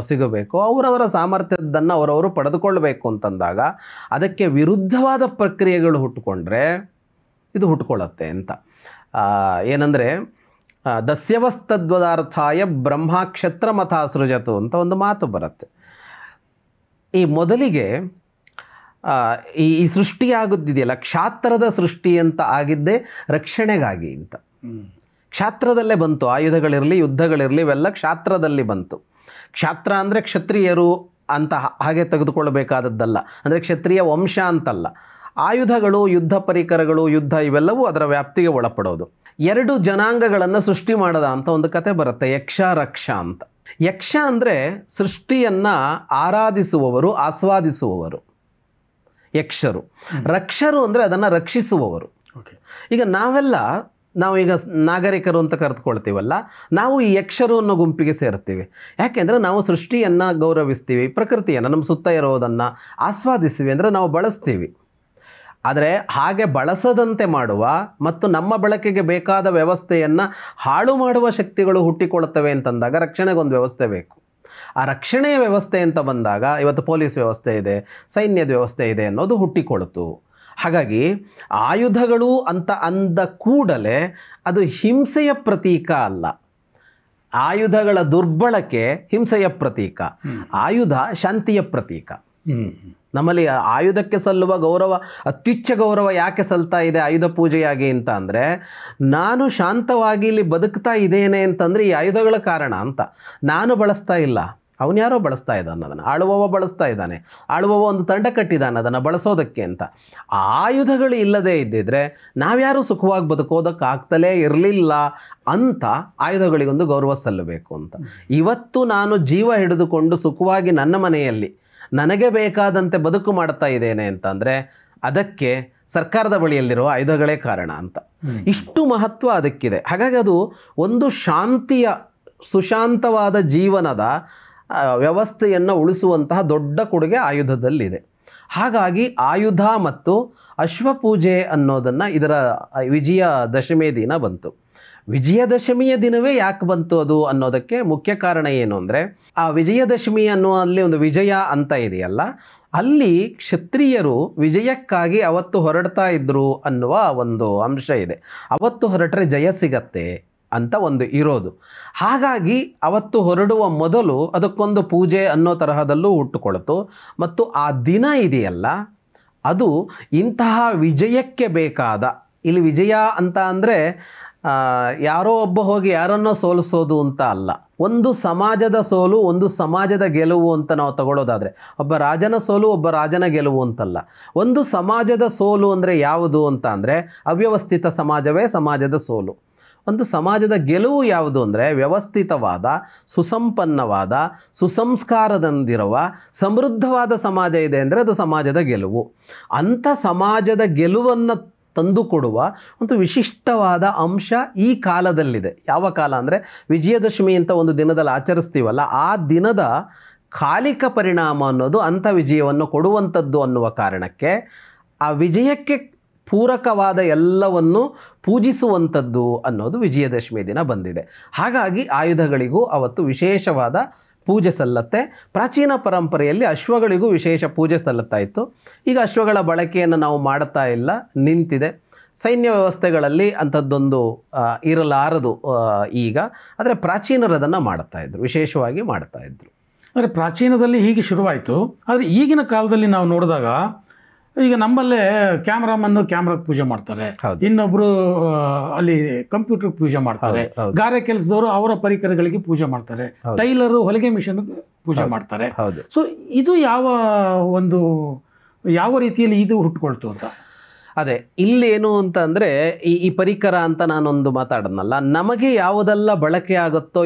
ಸಿಗಬೇಕು, ಅವರವರ ಸಾಮರ್ಥ್ಯದನ್ನು ಅವರವರು ಪಡೆದುಕೊಳ್ಳಬೇಕು ಅಂತಂದಾಗ ಅದಕ್ಕೆ ವಿರುದ್ಧವಾದ ಪ್ರಕ್ರಿಯೆಗಳು ಹುಟ್ಟುಕೊಂಡ್ರೆ ಇದು ಹುಟ್ಕೊಳ್ಳುತ್ತೆ ಅಂತ. ಏನಂದರೆ, ದಸ್ಯವಸ್ತದ್ವದಾರ್ಥಾಯ ಬ್ರಹ್ಮಕ್ಷತ್ರ ಮತ ಸೃಜತು ಅಂತ ಒಂದು ಮಾತು ಬರುತ್ತೆ. ಈ ಮೊದಲಿಗೆ ಈ ಸೃಷ್ಟಿಯಾಗುತ್ತಿದೆಯಲ್ಲ, ಕ್ಷಾತ್ರದ ಸೃಷ್ಟಿ ಅಂತ ಆಗಿದ್ದೇ ರಕ್ಷಣೆಗಾಗಿ ಅಂತ. ಕ್ಷಾತ್ರದಲ್ಲೇ ಬಂತು. ಆಯುಧಗಳಿರಲಿ, ಯುದ್ಧಗಳಿರಲಿ, ಇವೆಲ್ಲ ಕ್ಷಾತ್ರದಲ್ಲಿ ಬಂತು. ಕ್ಷಾತ್ರ ಅಂದರೆ ಕ್ಷತ್ರಿಯರು ಅಂತ ಹಾಗೆ ತೆಗೆದುಕೊಳ್ಳಬೇಕಾದದ್ದಲ್ಲ, ಅಂದರೆ ಕ್ಷತ್ರಿಯ ವಂಶ ಅಂತಲ್ಲ. ಆಯುಧಗಳು, ಯುದ್ಧ ಪರಿಕರಗಳು, ಯುದ್ಧ ಇವೆಲ್ಲವೂ ಅದರ ವ್ಯಾಪ್ತಿಗೆ ಒಳಪಡೋದು. 2 ಜನಾಂಗಗಳನ್ನು ಸೃಷ್ಟಿ ಮಾಡದ ಅಂತ ಒಂದು ಕತೆ ಬರುತ್ತೆ, ಯಕ್ಷ ರಕ್ಷ ಅಂತ. ಯಕ್ಷ ಅಂದರೆ ಸೃಷ್ಟಿಯನ್ನು ಆರಾಧಿಸುವವರು, ಆಸ್ವಾದಿಸುವವರು ಯಕ್ಷರು. ರಕ್ಷರು ಅಂದರೆ ಅದನ್ನು ರಕ್ಷಿಸುವವರು. ಈಗ ನಾವೀಗ ನಾಗರಿಕರು ಅಂತ ಕರೆದುಕೊಳ್ತೀವಲ್ಲ, ನಾವು ಈ ಯಕ್ಷರು ಅನ್ನೋ ಗುಂಪಿಗೆ ಸೇರ್ತೀವಿ. ಯಾಕೆಂದರೆ ನಾವು ಸೃಷ್ಟಿಯನ್ನು ಗೌರವಿಸ್ತೀವಿ, ಪ್ರಕೃತಿಯನ್ನು, ನಮ್ಮ ಸುತ್ತ ಇರೋದನ್ನು ಆಸ್ವಾದಿಸ್ತೀವಿ, ಅಂದರೆ ನಾವು ಬಳಸ್ತೀವಿ. ಆದರೆ ಹಾಗೆ ಬಳಸದಂತೆ ಮಾಡುವ ಮತ್ತು ನಮ್ಮ ಬಳಕೆಗೆ ಬೇಕಾದ ವ್ಯವಸ್ಥೆಯನ್ನು ಹಾಳು ಮಾಡುವ ಶಕ್ತಿಗಳು ಹುಟ್ಟಿಕೊಳ್ಳುತ್ತವೆ ಅಂತಂದಾಗ ರಕ್ಷಣೆಗೊಂದು ವ್ಯವಸ್ಥೆ ಬೇಕು. ಆ ರಕ್ಷಣೆಯ ವ್ಯವಸ್ಥೆ ಅಂತ ಬಂದಾಗ ಇವತ್ತು ಪೊಲೀಸ್ ವ್ಯವಸ್ಥೆ ಇದೆ, ಸೈನ್ಯದ ವ್ಯವಸ್ಥೆ ಇದೆ ಅನ್ನೋದು ಹುಟ್ಟಿಕೊಳ್ಳುತ್ತು. ಹಾಗಾಗಿ ಆಯುಧಗಳು ಅಂತ ಅಂದ ಕೂಡಲೇ ಅದು ಹಿಂಸೆಯ ಪ್ರತೀಕ ಅಲ್ಲ. ಆಯುಧಗಳ ದುರ್ಬಳಕೆ ಹಿಂಸೆಯ ಪ್ರತೀಕ, ಆಯುಧ ಶಾಂತಿಯ ಪ್ರತೀಕ. ನಮ್ಮಲ್ಲಿ ಆಯುಧಕ್ಕೆ ಸಲ್ಲುವ ಗೌರವ, ಅತ್ಯುಚ್ಚ ಗೌರವ ಯಾಕೆ ಸಲ್ತಾ ಇದೆ ಆಯುಧ ಪೂಜೆಯಾಗಿ ಅಂತ ಅಂದರೆ, ನಾನು ಶಾಂತವಾಗಿ ಇಲ್ಲಿ ಬದುಕ್ತಾ ಇದ್ದೇನೆ ಅಂತಂದರೆ ಈ ಆಯುಧಗಳ ಕಾರಣ ಅಂತ. ನಾನು ಬಳಸ್ತಾ ಇಲ್ಲ, ಅವನ್ಯಾರೋ ಬಳಸ್ತಾ ಇದ್ದಾನೆ, ಅದನ್ನು ಆಳುವವ ಬಳಸ್ತಾ ಇದ್ದಾನೆ, ಆಳುವವ ಒಂದು ತಂಡ ಕಟ್ಟಿದ್ದಾನೆ ಅದನ್ನು ಬಳಸೋದಕ್ಕೆ ಅಂತ. ಆಯುಧಗಳು ಇಲ್ಲದೇ ಇದ್ದಿದ್ರೆ ನಾವ್ಯಾರೂ ಸುಖವಾಗಿ ಬದುಕೋದಕ್ಕಾಗ್ತಲೇ ಇರಲಿಲ್ಲ ಅಂತ ಆಯುಧಗಳಿಗೊಂದು ಗೌರವ ಸಲ್ಲಬೇಕು ಅಂತ. ಇವತ್ತು ನಾನು ಜೀವ ಹಿಡಿದುಕೊಂಡು ಸುಖವಾಗಿ ನನ್ನ ಮನೆಯಲ್ಲಿ ನನಗೆ ಬೇಕಾದಂತೆ ಬದುಕು ಮಾಡ್ತಾ ಇದ್ದೇನೆ ಅಂತಂದರೆ ಅದಕ್ಕೆ ಸರ್ಕಾರದ ಬಳಿಯಲ್ಲಿರುವ ಆಯುಧಗಳೇ ಕಾರಣ ಅಂತ. ಇಷ್ಟು ಮಹತ್ವ ಅದಕ್ಕಿದೆ. ಹಾಗಾಗಿ ಅದು ಒಂದು ಶಾಂತಿಯ, ಸುಶಾಂತವಾದ ಜೀವನದ ವ್ಯವಸ್ಥೆಯನ್ನು ಉಳಿಸುವಂತಹ ದೊಡ್ಡ ಕೊಡುಗೆ ಆಯುಧದಲ್ಲಿದೆ. ಹಾಗಾಗಿ ಆಯುಧ ಮತ್ತು ಅಶ್ವಪೂಜೆ ಅನ್ನೋದನ್ನು ಇದರ ವಿಜಯದಶಮಿಯ ದಿನ ಬಂತು. ವಿಜಯದಶಮಿಯ ದಿನವೇ ಯಾಕೆ ಬಂತು ಅದು ಅನ್ನೋದಕ್ಕೆ ಮುಖ್ಯ ಕಾರಣ ಏನು ಅಂದರೆ, ಆ ವಿಜಯದಶಮಿ ಅನ್ನುವಲ್ಲಿ ಒಂದು ವಿಜಯ ಅಂತ ಇದೆಯಲ್ಲ, ಅಲ್ಲಿ ಕ್ಷತ್ರಿಯರು ವಿಜಯಕ್ಕಾಗಿ ಅವತ್ತು ಹೊರಡ್ತಾ ಇದ್ರು ಅನ್ನುವ ಒಂದು ಅಂಶ ಇದೆ. ಅವತ್ತು ಹೊರಟ್ರೆ ಜಯ ಸಿಗತ್ತೆ ಅಂತ ಒಂದು ಇರೋದು. ಹಾಗಾಗಿ ಅವತ್ತು ಹೊರಡುವ ಮೊದಲು ಅದಕ್ಕೊಂದು ಪೂಜೆ ಅನ್ನೋ ತರಹದಲ್ಲೂ ಹುಟ್ಟುಕೊಳ್ತು. ಮತ್ತು ಆ ದಿನ ಇದೆಯಲ್ಲ, ಅದು ಇಂತಹ ವಿಜಯಕ್ಕೆ ಬೇಕಾದ, ಇಲ್ಲಿ ವಿಜಯ ಅಂತ ಅಂದರೆ ಯಾರೋ ಒಬ್ಬ ಹೋಗಿ ಯಾರನ್ನೋ ಸೋಲಿಸೋದು ಅಂತ ಅಲ್ಲ. ಒಂದು ಸಮಾಜದ ಸೋಲು, ಒಂದು ಸಮಾಜದ ಗೆಲುವು ಅಂತ ನಾವು ತಗೊಳ್ಳೋದಾದರೆ, ಒಬ್ಬ ರಾಜನ ಸೋಲು, ಒಬ್ಬ ರಾಜನ ಗೆಲುವು ಅಂತಲ್ಲ. ಒಂದು ಸಮಾಜದ ಸೋಲು ಅಂದರೆ ಯಾವುದು ಅಂತ ಅಂದರೆ, ಅವ್ಯವಸ್ಥಿತ ಸಮಾಜವೇ ಸಮಾಜದ ಸೋಲು. ಒಂದು ಸಮಾಜದ ಗೆಲುವು ಯಾವುದು ಅಂದರೆ, ವ್ಯವಸ್ಥಿತವಾದ, ಸುಸಂಪನ್ನವಾದ, ಸುಸಂಸ್ಕಾರದಿಂದಿರುವ ಸಮೃದ್ಧವಾದ ಸಮಾಜ ಇದೆ ಅಂದರೆ ಅದು ಸಮಾಜದ ಗೆಲುವು. ಅಂಥ ಸಮಾಜದ ಗೆಲುವನ್ನು ತಂದುಕೊಡುವ ಒಂದು ವಿಶಿಷ್ಟವಾದ ಅಂಶ ಈ ಕಾಲದಲ್ಲಿದೆ. ಯಾವ ಕಾಲ ಅಂದರೆ, ವಿಜಯದಶಮಿ ಅಂತ ಒಂದು ದಿನದಲ್ಲಿ ಆಚರಿಸ್ತೀವಲ್ಲ, ಆ ದಿನದ ಕಾಲಿಕ ಪರಿಣಾಮ ಅನ್ನೋದು ಅಂಥ ವಿಜಯವನ್ನು ಕೊಡುವಂಥದ್ದು ಅನ್ನುವ ಕಾರಣಕ್ಕೆ ಆ ವಿಜಯಕ್ಕೆ ಪೂರಕವಾದ ಎಲ್ಲವನ್ನು ಪೂಜಿಸುವಂಥದ್ದು ಅನ್ನೋದು ವಿಜಯದಶಮಿ ದಿನ ಬಂದಿದೆ. ಹಾಗಾಗಿ ಆಯುಧಗಳಿಗೂ ಅವತ್ತು ವಿಶೇಷವಾದ ಪೂಜೆ ಸಲ್ಲತ್ತೆ. ಪ್ರಾಚೀನ ಪರಂಪರೆಯಲ್ಲಿ ಅಶ್ವಗಳಿಗೂ ವಿಶೇಷ ಪೂಜೆ ಸಲ್ಲುತ್ತಾ ಇತ್ತು. ಈಗ ಅಶ್ವಗಳ ಬಳಕೆಯನ್ನು ನಾವು ಮಾಡ್ತಾ ಇಲ್ಲ, ನಿಂತಿದೆ. ಸೈನ್ಯ ವ್ಯವಸ್ಥೆಗಳಲ್ಲಿ ಅಂಥದ್ದೊಂದು ಇರಲಾರದು ಈಗ. ಆದರೆ ಪ್ರಾಚೀನರು ಅದನ್ನು ಮಾಡ್ತಾಯಿದ್ರು, ವಿಶೇಷವಾಗಿ ಮಾಡ್ತಾಯಿದ್ರು. ಅಂದರೆ ಪ್ರಾಚೀನದಲ್ಲಿ ಹೀಗೆ ಶುರುವಾಯಿತು. ಆದರೆ ಈಗಿನ ಕಾಲದಲ್ಲಿ ನಾವು ನೋಡಿದಾಗ, ಈಗ ನಮ್ಮಲ್ಲೇ ಕ್ಯಾಮ್ರಾಮನ್ನು ಕ್ಯಾಮ್ರಾಗೆ ಪೂಜೆ ಮಾಡ್ತಾರೆ, ಇನ್ನೊಬ್ರು ಅಲ್ಲಿ ಕಂಪ್ಯೂಟರ್ ಪೂಜೆ ಮಾಡ್ತಾರೆ, ಗಾರೆ ಕೆಲಸದವರು ಅವರ ಪರಿಕರಗಳಿಗೆ ಪೂಜೆ ಮಾಡ್ತಾರೆ, ಟೈಲರು ಹೊಲಿಗೆ ಮಿಷನ್ ಪೂಜೆ ಮಾಡ್ತಾರೆ. ಸೊ ಇದು ಯಾವ ರೀತಿಯಲ್ಲಿ ಇದು ಹುಟ್ಟುಕೊಳ್ತು ಅಂತ. ಅದೇ ಇಲ್ಲೇನು ಅಂತ ಅಂದರೆ, ಈ ಪರಿಕರ ಅಂತ ನಾನೊಂದು ಮಾತಾಡೋದಲ್ಲ, ನಮಗೆ ಯಾವುದೆಲ್ಲ ಬಳಕೆ ಆಗುತ್ತೋ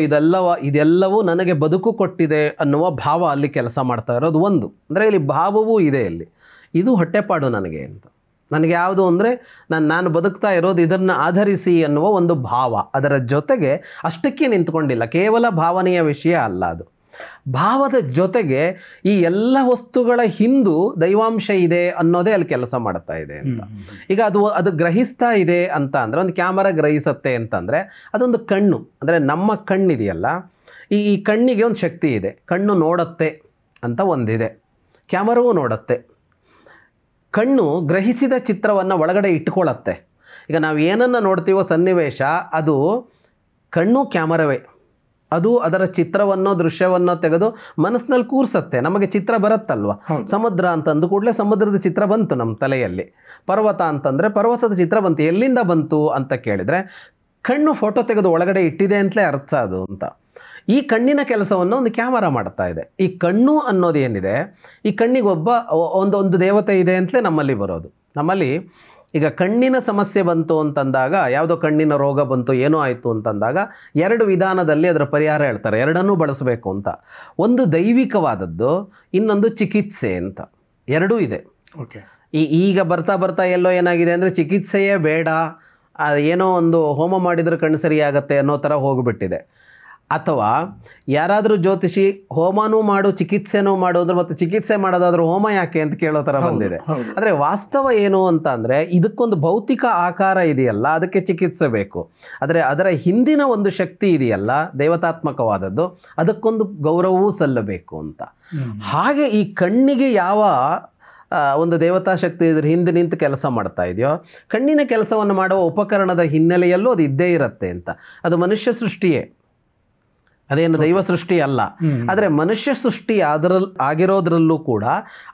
ಇದೆಲ್ಲವೂ ನನಗೆ ಬದುಕು ಕೊಟ್ಟಿದೆ ಅನ್ನುವ ಭಾವ ಅಲ್ಲಿ ಕೆಲಸ ಮಾಡ್ತಾ ಇರೋದು ಒಂದು. ಅಂದರೆ ಇಲ್ಲಿ ಭಾವವೂ ಇದೆ. ಇಲ್ಲಿ ಇದು ಹೊಟ್ಟೆಪಾಡು ನನಗೆ ಅಂತ, ನನಗೆ ಯಾವುದು ಅಂದರೆ ನಾನು ಬದುಕ್ತಾ ಇರೋದು ಇದನ್ನು ಆಧರಿಸಿ ಅನ್ನುವ ಒಂದು ಭಾವ. ಅದರ ಜೊತೆಗೆ ಅಷ್ಟಕ್ಕೆ ನಿಂತ್ಕೊಂಡಿಲ್ಲ, ಕೇವಲ ಭಾವನೆಯ ವಿಷಯ ಅಲ್ಲ ಅದು. ಭಾವದ ಜೊತೆಗೆ ಈ ಎಲ್ಲ ವಸ್ತುಗಳ ಹಿಂದೂ ದೈವಾಂಶ ಇದೆ ಅನ್ನೋದೇ ಅಲ್ಲಿ ಕೆಲಸ ಮಾಡ್ತಾ ಇದೆ ಅಂತ. ಈಗ ಅದು ಗ್ರಹಿಸ್ತಾ ಇದೆ ಅಂತ ಅಂದರೆ, ಒಂದು ಕ್ಯಾಮರಾ ಗ್ರಹಿಸುತ್ತೆ ಅಂತಂದರೆ ಅದೊಂದು ಕಣ್ಣು. ಅಂದರೆ ನಮ್ಮ ಕಣ್ಣಿದೆಯಲ್ಲ, ಈ ಕಣ್ಣಿಗೆ ಒಂದು ಶಕ್ತಿ ಇದೆ. ಕಣ್ಣು ನೋಡುತ್ತೆ ಅಂತ ಒಂದಿದೆ, ಕ್ಯಾಮರಾವೂ ನೋಡುತ್ತೆ. ಕಣ್ಣು ಗ್ರಹಿಸಿದ ಚಿತ್ರವನ್ನು ಒಳಗಡೆ ಇಟ್ಕೊಳ್ಳುತ್ತೆ. ಈಗ ನಾವು ಏನನ್ನು ನೋಡ್ತೀವೋ ಸನ್ನಿವೇಶ, ಅದು ಕಣ್ಣು ಕ್ಯಾಮರವೇ. ಅದು ಅದರ ಚಿತ್ರವನ್ನೋ ದೃಶ್ಯವನ್ನೋ ತೆಗೆದು ಮನಸ್ಸಿನಲ್ಲಿ ಕೂರಿಸುತ್ತೆ. ನಮಗೆ ಚಿತ್ರ ಬರುತ್ತಲ್ವ, ಸಮುದ್ರ ಅಂತಂದು ಕೂಡಲೇ ಸಮುದ್ರದ ಚಿತ್ರ ಬಂತು ನಮ್ಮ ತಲೆಯಲ್ಲಿ. ಪರ್ವತ ಅಂತಂದರೆ ಪರ್ವತದ ಚಿತ್ರ ಬಂತು. ಎಲ್ಲಿಂದ ಬಂತು ಅಂತ ಕೇಳಿದರೆ, ಕಣ್ಣು ಫೋಟೋ ತೆಗೆದು ಒಳಗಡೆ ಇಟ್ಟಿದೆ ಅಂತಲೇ ಅರ್ಥ ಅದು ಅಂತ. ಈ ಕಣ್ಣಿನ ಕೆಲಸವನ್ನು ಒಂದು ಕ್ಯಾಮರಾ ಮಾಡ್ತಾ ಇದೆ. ಈ ಕಣ್ಣು ಅನ್ನೋದು ಏನಿದೆ, ಈ ಕಣ್ಣಿಗೆ ಒಂದು ದೇವತೆ ಇದೆ ಅಂತಲೇ ನಮ್ಮಲ್ಲಿ ಬರೋದು. ನಮ್ಮಲ್ಲಿ ಈಗ ಕಣ್ಣಿನ ಸಮಸ್ಯೆ ಬಂತು ಅಂತಂದಾಗ, ಯಾವುದೋ ಕಣ್ಣಿನ ರೋಗ ಬಂತು, ಏನೋ ಆಯಿತು ಅಂತಂದಾಗ 2 ವಿಧಾನದಲ್ಲಿ ಅದರ ಪರಿಹಾರ ಹೇಳ್ತಾರೆ. ಎರಡನ್ನೂ ಬಳಸಬೇಕು ಅಂತ. ಒಂದು ದೈವಿಕವಾದದ್ದು, ಇನ್ನೊಂದು ಚಿಕಿತ್ಸೆ ಅಂತ. ಎರಡೂ ಇದೆ. ಓಕೆ. ಈಗ ಬರ್ತಾ ಎಲ್ಲೋ ಏನಾಗಿದೆ ಅಂದರೆ, ಚಿಕಿತ್ಸೆಯೇ ಬೇಡ, ಏನೋ ಒಂದು ಹೋಮ ಮಾಡಿದರೆ ಕಣ್ಣು ಸರಿಯಾಗತ್ತೆ ಅನ್ನೋ ಥರ ಹೋಗಿಬಿಟ್ಟಿದೆ. ಅಥವಾ ಯಾರಾದರೂ ಜ್ಯೋತಿಷಿ ಹೋಮನೂ ಮಾಡು ಚಿಕಿತ್ಸೆನೂ ಮಾಡೋದು, ಮತ್ತು ಚಿಕಿತ್ಸೆ ಮಾಡೋದಾದ್ರೂ ಹೋಮ ಯಾಕೆ ಅಂತ ಕೇಳೋ ಥರ ಬಂದಿದೆ. ಆದರೆ ವಾಸ್ತವ ಏನು ಅಂತ ಅಂದರೆ, ಇದಕ್ಕೊಂದು ಭೌತಿಕ ಆಕಾರ ಇದೆಯಲ್ಲ, ಅದಕ್ಕೆ ಚಿಕಿತ್ಸೆ ಬೇಕು. ಆದರೆ ಅದರ ಹಿಂದಿನ ಒಂದು ಶಕ್ತಿ ಇದೆಯಲ್ಲ, ದೇವತಾತ್ಮಕವಾದದ್ದು, ಅದಕ್ಕೊಂದು ಗೌರವವೂ ಸಲ್ಲಬೇಕು ಅಂತ. ಹಾಗೆ ಈ ಕಣ್ಣಿಗೆ ಯಾವ ಒಂದು ದೇವತಾ ಶಕ್ತಿ ಇದ್ರ ಹಿಂದೆ ನಿಂತು ಕೆಲಸ ಮಾಡ್ತಾ ಇದೆಯೋ, ಕಣ್ಣಿನ ಕೆಲಸವನ್ನು ಮಾಡುವ ಉಪಕರಣದ ಹಿನ್ನೆಲೆಯಲ್ಲೂ ಅದು ಇದ್ದೇ ಇರುತ್ತೆ ಅಂತ. ಅದು ಮನುಷ್ಯ ಸೃಷ್ಟಿಯೇ, ಅದೇನು ದೈವ ಸೃಷ್ಟಿ ಅಲ್ಲ. ಆದರೆ ಮನುಷ್ಯ ಸೃಷ್ಟಿ ಆಗಿರೋದ್ರಲ್ಲೂ ಕೂಡ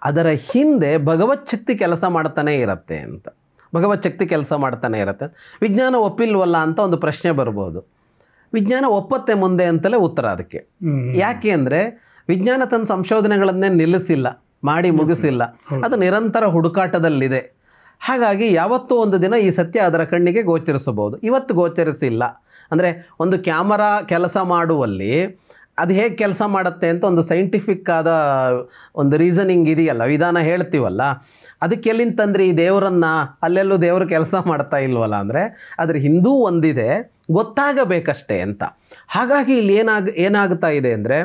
ಅದರ ಹಿಂದೆ ಭಗವತ್ ಶಕ್ತಿ ಕೆಲಸ ಮಾಡ್ತಾನೆ ಇರುತ್ತೆ ಅಂತ. ಭಗವತ್ ಶಕ್ತಿ ಕೆಲಸ ಮಾಡ್ತಾನೆ ಇರುತ್ತೆ. ವಿಜ್ಞಾನ ಒಪ್ಪಿಲ್ವಲ್ಲ ಅಂತ ಒಂದು ಪ್ರಶ್ನೆ ಬರ್ಬೋದು. ವಿಜ್ಞಾನ ಒಪ್ಪತ್ತೆ ಮುಂದೆ ಅಂತಲೇ ಉತ್ತರ ಅದಕ್ಕೆ. ಯಾಕೆ ಅಂದರೆ, ವಿಜ್ಞಾನ ತನ್ನ ಸಂಶೋಧನೆಗಳನ್ನೇ ನಿಲ್ಲಿಸಿಲ್ಲ, ಮಾಡಿ ಮುಗಿಸಿಲ್ಲ. ಅದು ನಿರಂತರ ಹುಡುಕಾಟದಲ್ಲಿದೆ. ಹಾಗಾಗಿ ಯಾವತ್ತೂ ಒಂದು ದಿನ ಈ ಸತ್ಯ ಅದರ ಕಣ್ಣಿಗೆ ಗೋಚರಿಸಬಹುದು. ಇವತ್ತು ಗೋಚರಿಸಿಲ್ಲ. ಅಂದರೆ ಒಂದು ಕ್ಯಾಮರಾ ಕೆಲಸ ಮಾಡುವಲ್ಲಿ ಅದು ಹೇಗೆ ಕೆಲಸ ಮಾಡುತ್ತೆ ಅಂತ ಒಂದು ಸೈಂಟಿಫಿಕ್ ಆದ ಒಂದು ರೀಸನಿಂಗ್ ಇದೆಯಲ್ಲ, ವಿಧಾನ ಹೇಳ್ತೀವಲ್ಲ, ಅದಕ್ಕೆ ಎಲ್ಲಿಂತಂದರೆ ಈ ದೇವರನ್ನು ಅಲ್ಲೆಲ್ಲೂ ದೇವರು ಕೆಲಸ ಮಾಡ್ತಾ ಇಲ್ವಲ್ಲ ಅಂದರೆ, ಅದ್ರ ಹಿಂದೂ ಒಂದಿದೆ, ಗೊತ್ತಾಗಬೇಕಷ್ಟೇ ಅಂತ. ಹಾಗಾಗಿ ಇಲ್ಲಿ ಏನಾಗ್ತಾ ಇದೆ ಅಂದರೆ,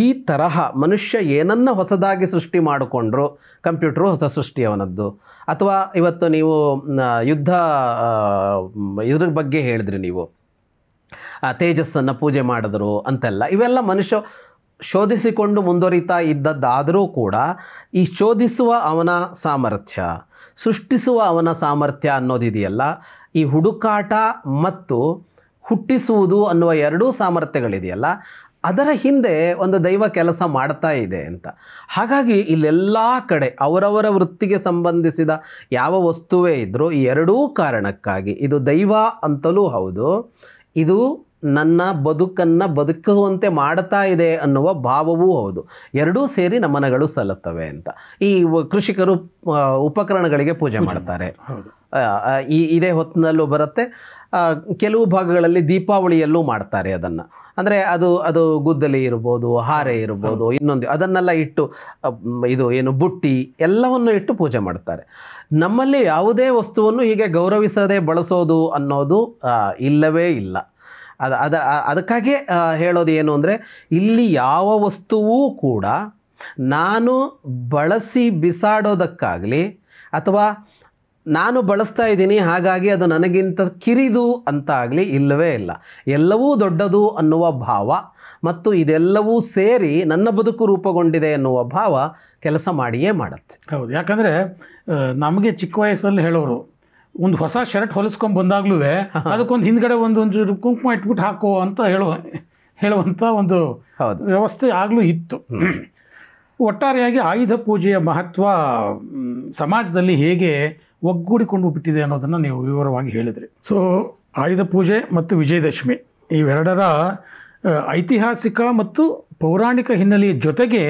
ಈ ತರಹ ಮನುಷ್ಯ ಏನನ್ನ ಹೊಸದಾಗಿ ಸೃಷ್ಟಿ ಮಾಡಿಕೊಂಡ್ರು, ಕಂಪ್ಯೂಟ್ರು ಹೊಸ ಸೃಷ್ಟಿಯವನದ್ದು, ಅಥವಾ ಇವತ್ತು ನೀವು ಯುದ್ಧ ಇದ್ರ ಬಗ್ಗೆ ಹೇಳಿದ್ರಿ, ನೀವು ತೇಜಸ್ಸನ್ನು ಪೂಜೆ ಮಾಡಿದ್ರು ಅಂತೆಲ್ಲ, ಇವೆಲ್ಲ ಮನುಷ್ಯ ಶೋಧಿಸಿಕೊಂಡು ಮುಂದುವರಿತಾ ಇದ್ದದ್ದಾದರೂ ಕೂಡ ಈ ಶೋಧಿಸುವ ಅವನ ಸಾಮರ್ಥ್ಯ, ಸೃಷ್ಟಿಸುವ ಅವನ ಸಾಮರ್ಥ್ಯ ಅನ್ನೋದಿದೆಯಲ್ಲ, ಈ ಹುಡುಕಾಟ ಮತ್ತು ಹುಟ್ಟಿಸುವುದು ಅನ್ನುವ ಎರಡೂ ಸಾಮರ್ಥ್ಯಗಳಿದೆಯಲ್ಲ, ಅದರ ಹಿಂದೆ ಒಂದು ದೈವ ಕೆಲಸ ಮಾಡ್ತಾ ಇದೆ ಅಂತ. ಹಾಗಾಗಿ ಇಲ್ಲೆಲ್ಲ ಕಡೆ ಅವರವರ ವೃತ್ತಿಗೆ ಸಂಬಂಧಿಸಿದ ಯಾವ ವಸ್ತುವೇ ಇದ್ದರೂ ಈ ಎರಡೂ ಕಾರಣಕ್ಕಾಗಿ ಇದು ದೈವ ಅಂತಲೂ ಹೌದು, ಇದು ನನ್ನ ಬದುಕನ್ನು ಬದುಕುವಂತೆ ಮಾಡ್ತಾ ಇದೆ ಅನ್ನುವ ಭಾವವೂ ಹೌದು. ಎರಡೂ ಸೇರಿ ನಮನಗಳು ಸಲ್ಲುತ್ತವೆ ಅಂತ. ಈ ಕೃಷಿಕರು ಉಪಕರಣಗಳಿಗೆ ಪೂಜೆ ಮಾಡ್ತಾರೆ, ಇದೇ ಹೊತ್ತಿನಲ್ಲೂ ಬರುತ್ತೆ. ಕೆಲವು ಭಾಗಗಳಲ್ಲಿ ದೀಪಾವಳಿಯಲ್ಲೂ ಮಾಡ್ತಾರೆ ಅದನ್ನು. ಅಂದರೆ ಅದು ಗುದ್ದಲಿ ಇರ್ಬೋದು, ಹಾರೆ ಇರ್ಬೋದು, ಇನ್ನೊಂದು ಅದನ್ನೆಲ್ಲ ಇಟ್ಟು, ಇದು ಏನು ಬುಟ್ಟಿ ಎಲ್ಲವನ್ನು ಇಟ್ಟು ಪೂಜೆ ಮಾಡ್ತಾರೆ. ನಮ್ಮಲ್ಲಿ ಯಾವುದೇ ವಸ್ತುವನ್ನು ಹೀಗೆ ಗೌರವಿಸದೆ ಬಳಸೋದು ಅನ್ನೋದು ಇಲ್ಲವೇ ಇಲ್ಲ. ಅದಕ್ಕಾಗಿ ಹೇಳೋದು ಏನು ಅಂದರೆ, ಇಲ್ಲಿ ಯಾವ ವಸ್ತುವೂ ಕೂಡ ನಾನು ಬಳಸಿ ಬಿಸಾಡೋದಕ್ಕಾಗಲಿ ಅಥವಾ ನಾನು ಬಳಸ್ತಾ ಇದ್ದೀನಿ ಹಾಗಾಗಿ ಅದು ನನಗಿಂತ ಕಿರಿದು ಅಂತ ಆಗಲಿ ಇಲ್ಲವೇ ಇಲ್ಲ. ಎಲ್ಲವೂ ದೊಡ್ಡದು ಅನ್ನುವ ಭಾವ ಮತ್ತು ಇದೆಲ್ಲವೂ ಸೇರಿ ನನ್ನ ಬದುಕು ರೂಪುಗೊಂಡಿದೆ ಎನ್ನುವ ಭಾವ ಕೆಲಸ ಮಾಡಿಯೇ ಮಾಡುತ್ತೆ. ಹೌದು, ಯಾಕಂದರೆ ನಮಗೆ ಚಿಕ್ಕ ವಯಸ್ಸಲ್ಲಿ ಹೇಳೋರು, ಒಂದು ಹೊಸ ಶರ್ಟ್ ಹೊಲಿಸ್ಕೊಂಡು ಬಂದಾಗ್ಲೂ ಅದಕ್ಕೊಂದು ಹಿಂದ್ಗಡೆ ಒಂದೊಂದು ಕುಂಕುಮ ಇಟ್ಬಿಟ್ಟು ಹಾಕೋ ಅಂತ ಹೇಳುವಂಥ ಒಂದು ವ್ಯವಸ್ಥೆ ಆಗಲೂ ಇತ್ತು. ಒಟ್ಟಾರೆಯಾಗಿ ಆಯುಧ ಪೂಜೆಯ ಮಹತ್ವ ಸಮಾಜದಲ್ಲಿ ಹೇಗೆ ಒಗ್ಗೂಡಿಕೊಂಡು ಬಿಟ್ಟಿದೆ ಅನ್ನೋದನ್ನು ನೀವು ವಿವರವಾಗಿ ಹೇಳಿದ್ರಿ. ಸೊ ಆಯುಧ ಪೂಜೆ ಮತ್ತು ವಿಜಯದಶಮಿ ಇವೆರಡರ ಐತಿಹಾಸಿಕ ಮತ್ತು ಪೌರಾಣಿಕ ಹಿನ್ನೆಲೆಯ ಜೊತೆಗೆ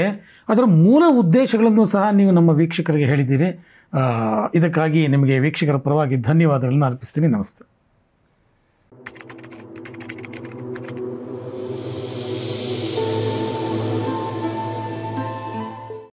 ಅದರ ಮೂಲ ಉದ್ದೇಶಗಳನ್ನು ಸಹ ನೀವು ನಮ್ಮ ವೀಕ್ಷಕರಿಗೆ ಹೇಳಿದ್ದೀರಿ. ಇದಕ್ಕಾಗಿ ನಿಮಗೆ ವೀಕ್ಷಕರ ಪರವಾಗಿ ಧನ್ಯವಾದಗಳನ್ನು ಅರ್ಪಿಸ್ತೀನಿ. ನಮಸ್ತೆ.